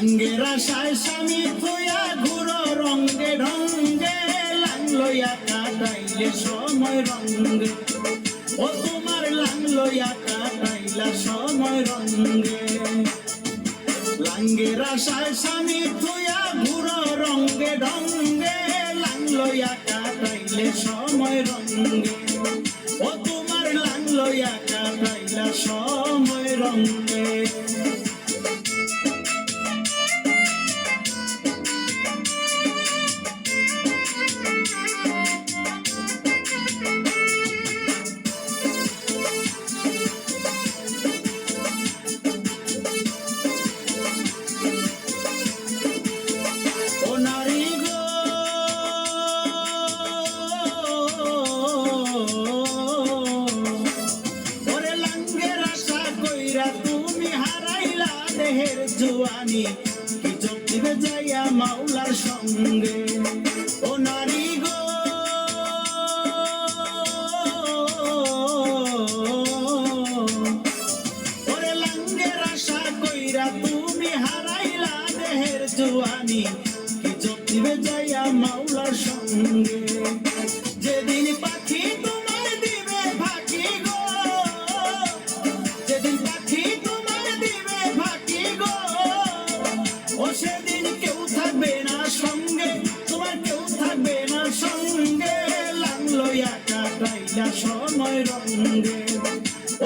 লাঙ্গের আশায় স্বামী থুয়া ঘুরো রঙ্গে ঢঙ্গে, লাং লইয়া কাটাইলে সময় রঙ্গে, ও তোমার লাং লইয়া কাটাইলা সময় রঙ্গে। লাঙ্গের আশায় স্বামী থুয়া ঘুরো রঙ্গে ঢঙ্গে, লাং লইয়া কাটাইলে সময় রঙ্গে, ও তোমার লাং লইয়া কাটাইলা সময় রঙ্গে। তুমি হারাইলা দেহের জোয়ানি, কি যোগ দিবে যাইয়া মাওলার সঙ্গে। ও নারী গো ওরে লাঙ্গের আশা কইরা তুমি হারাইলা দেহের জোয়ানি, কি যোগ দিবে যাইয়া মাওলার সঙ্গে। যেদিন পাখি তোমার দিবে ফাঁকি গো, যেদিন পাখি তোমার দিবে ফাঁকি গো, ও সেদিন কেউ থাকবে না সঙ্গে, তোমার কেউ থাকবে না সঙ্গে। লাং লইয়া কাটাইলা সময় রঙ্গে,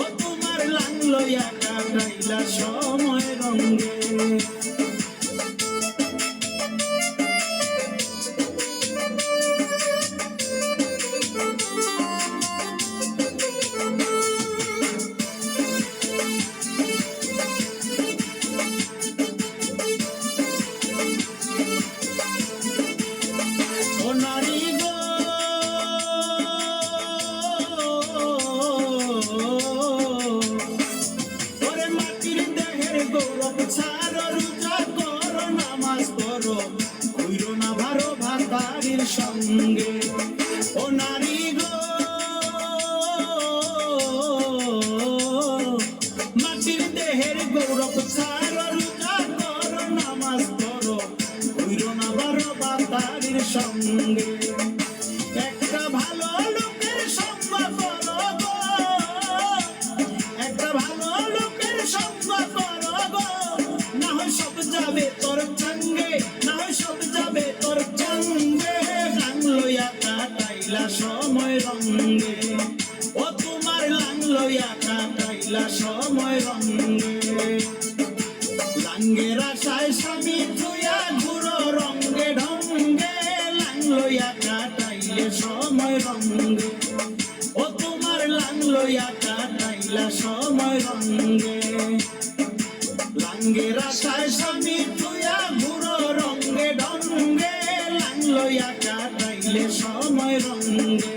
ও তোমার লাং লইয়া কাটাইলা সময় রঙ্গে। গৌরব ছাড়ো রোজা করো নামাজ পড়ো, ঘুরো না ভারো ভাতারির সঙ্গে। ও নারী গো মাটির দেহের গৌরব ছাড়ো রোজা করো নামাজ পড়ো, ঘুরো না ভারো ভাতারির সঙ্গে। একটা ভালো লোকের সঙ্গ করো গো, একটা ভালো লোকের সঙ্গ করো গো, না হয় সব যাবে তোর সঙ্গে, না হয় সব যাবে তোর সঙ্গে। লাং লইয়া কাটাইলা সময় রঙ্গে, ও তোমার লাং লইয়া কাটাইলা সময় রঙ্গে। লাঙ্গের আশায় স্বামী থুয়া ঘুরো রঙ্গে ঢঙ্গে, লাং লইয়া কাটাইলে সময় রঙ্গে, ও তোমার লাং লইয়া কাটাইলা সময় রঙ্গে। লাঙ্গের আশায় স্বামী থুয়া ঘুরো রঙ্গে ঢঙ্গে, লাং লইয়া কাটাইলে সময় রঙ্গে,